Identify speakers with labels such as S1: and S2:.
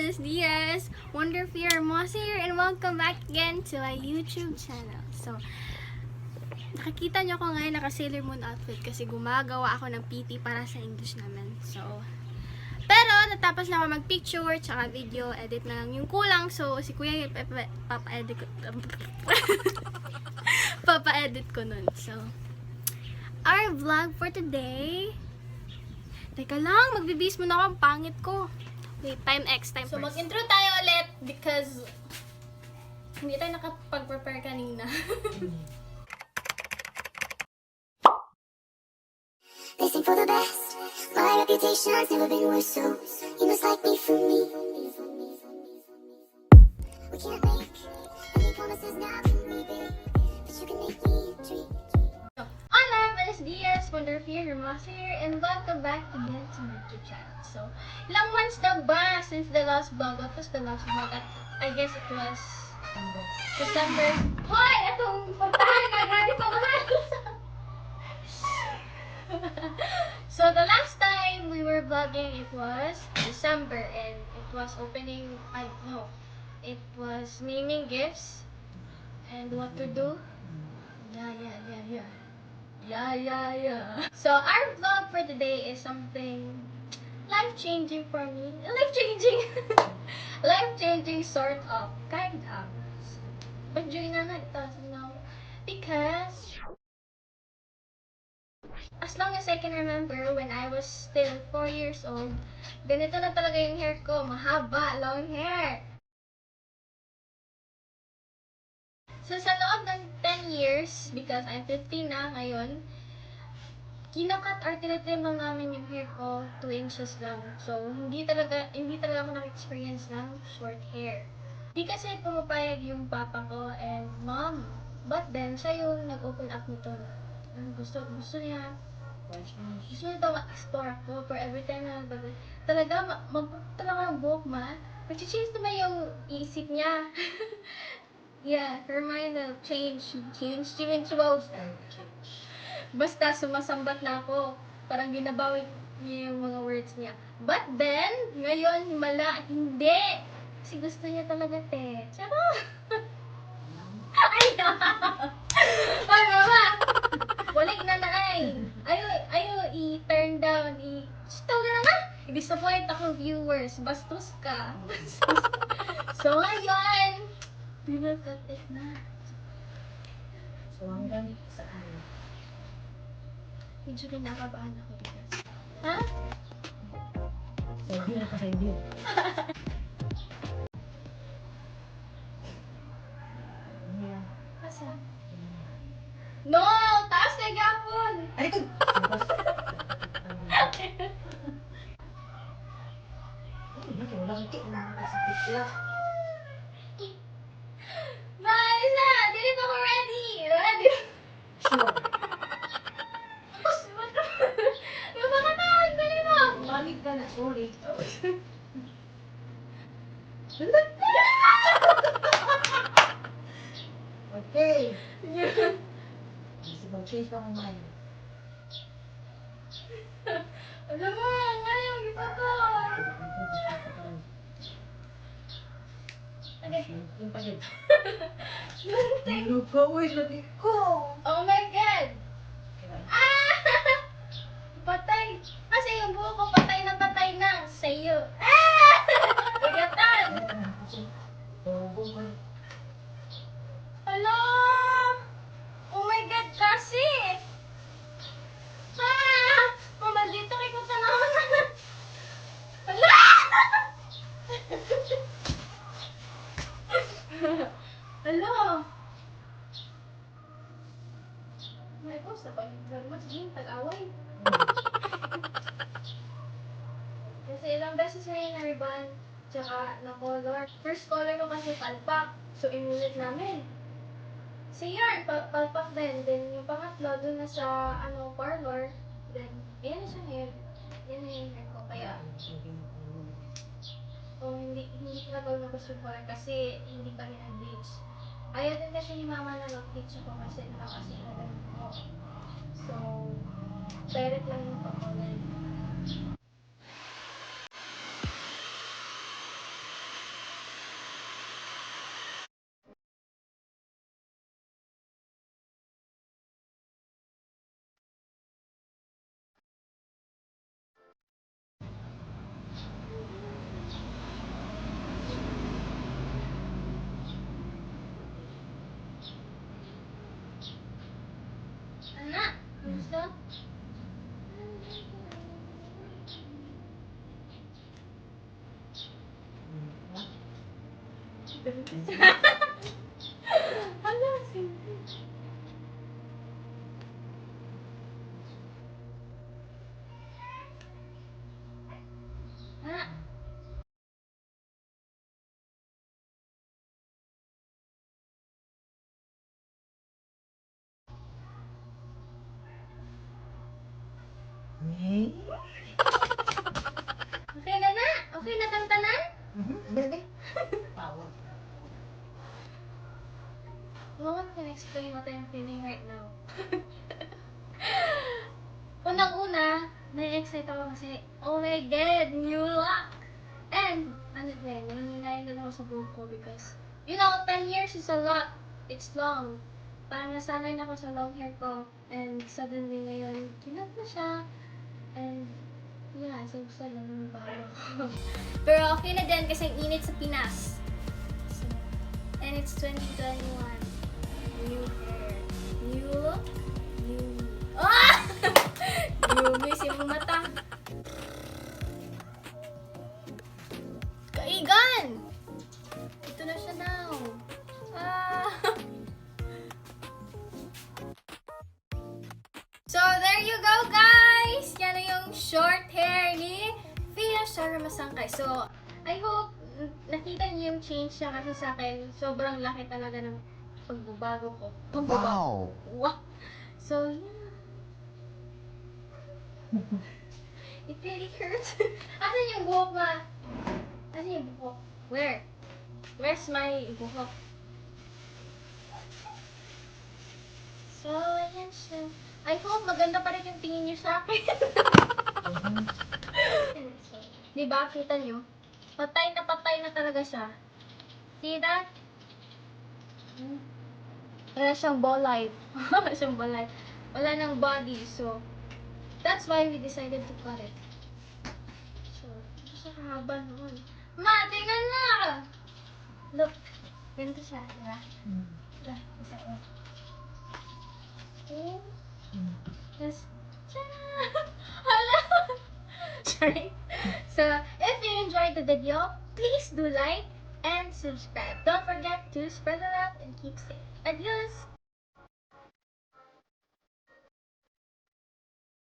S1: buenos dias! Wonder Fear Moss here and welcome back again to my YouTube channel. So, nakikita nyo ko ngayon naka-Sailor Moon outfit kasi gumagawa ako ng PT para sa English namin. So, pero natapos na ako mag-picture tsaka video, edit na lang yung kulang. So, si Kuya papa-edit ko. Papa-edit ko nun. So, our vlog for today. Teka lang, magbibis muna ako. Ang pangit ko. Wait, time first. So, mag-intro tayo ulit because hindi tayo nakapag-prepare kanina.
S2: They sing for the best. My reputation has never been worse, so you must like me for me. We can't make any promises now, can we, babe? But you can make me a dream.
S1: Hola, buenos dias, Wonder Fear Moss here, and welcome back again to my YouTube channel. So, ilang months na ba since the last vlog? What was the last vlog? I guess it was December. Hoy! Itong puntahan na grabe pa mahal! So, the last time we were vlogging, it was December, and it was opening, it was naming gifts, and what to do. Yeah. So, our vlog for today is something life-changing for me. Life-changing! Life-changing sort of. Kind of. But during na it doesn't know. Because as long as I can remember, when I was still 4 years old, ganito na talaga yung hair ko. Mahaba, long hair. So, sa loob ng 10 years, because I'm 15 na ngayon, kinakat or tinitrim lang namin yung hair ko 2 inches lang. So, hindi talaga ako naka-experience ng short hair. Di kasi pumapayag yung papa ko and mom. But then, siya yung nag-open up nito. Gusto niya daw ma-explore ako for every time na talaga talaga ang buhok mag-change naman yung isip niya. Yeah, her mind will change. Basta sumasambat na ako. Parang ginabawi niya yung mga words niya. But then, ngayon, hindi. Kasi gusto niya talaga, te. Charot! Ay, ay, mama! Walik na na ay. Ayaw, i-turn down, Stop na na! I-disappoint ako, viewers. Bastos ka. So, ngayon, pinagkatit na.
S3: So, hanggang saan?
S1: Medyo kinakabahan ako guys. Ha?
S3: Hindi na pa sa hindi.
S1: Asa? No! Taas na gapon!
S3: Ay, ito! Wala kang nakasakit lang.
S1: Marisa! Dili pa ako ready! Ready?
S3: Sure.
S1: Yung mga tawag, dali mo!
S3: Balik ka na, sorry. Okay. Kasi mag-change ka mo ngayon.
S1: Alam mo, ngayon, kita ko! Okay.
S3: Yung pagod. Tulog ka, uy, lagi ko.
S1: Oh my God! Ah! Patay! Kasi yung buho ko patay na sa'yo. Ah! Bigatan! Hello! Oh my God, kasi! Ah! Mama, dito kay ko tanawan na. Hala! Hello! May boss na pag mas din tag-away. Kasi ilang beses na yung na-ribbon, tsaka na-color. First color ko kasi palpak, so inulit namin. So yun, palpak din. Then yung pangatlo, dun na sa parlor. Then, ayan na siya ngayon. Yan na yung hair ko. Kaya, hindi ko na gawin na gusto color kasi hindi pa rin bleach. Ayaw din kasi ni mama na mag-bleach ako kasi nakakasilalan ko. So, direct lang yung pa-color. Hala, simple. Ah.
S3: Eh?
S1: Okay na na? Okay na tantanan?
S3: Dali. Power.
S1: No one can explain what I'm feeling right now. Unang-una, na-excite ako kasi, oh my God, new look! And, ano din, nangyayari na ako sa buhok ko because, 10 years is a lot. It's long. Parang nasanay na ako sa long hair ko. And suddenly ngayon, kinat na siya. And, yeah, so gusto lang ng bago. Pero okay na din kasi ang init sa Pinas. So, and it's 2021. New hair. New look. New me. Ah! New miss yung mata. Kaigan! Ito na siya now. Ah! So, there you go, guys! Yan na yung short hair ni Fia Shara Masangkay. So, I hope nakita niyo yung change niya kasi sa akin. Sobrang laki talaga ng pagbabago ko. Pagbabago. Wow! So, yeah. It really hurts. Asan yung buhok ma? Asan yung buhok? Where? Where's my buhok? So, ayan siya. I hope maganda pa rin yung tingin niyo sa akin. Diba? Kita niyo? Patay na talaga siya. See that? Wala siyang ball-light. Wala siyang ball-light. Wala nang body, so that's why we decided to cut it. So, ito siya kahaba noon. Ma, tingnan na! Look, ganito siya, diba? Ito, isa ko. Okay. Yes. Hala! Sorry. So, if you enjoyed the video, please do like and subscribe. Don't forget to spread the love and keep safe. Adios!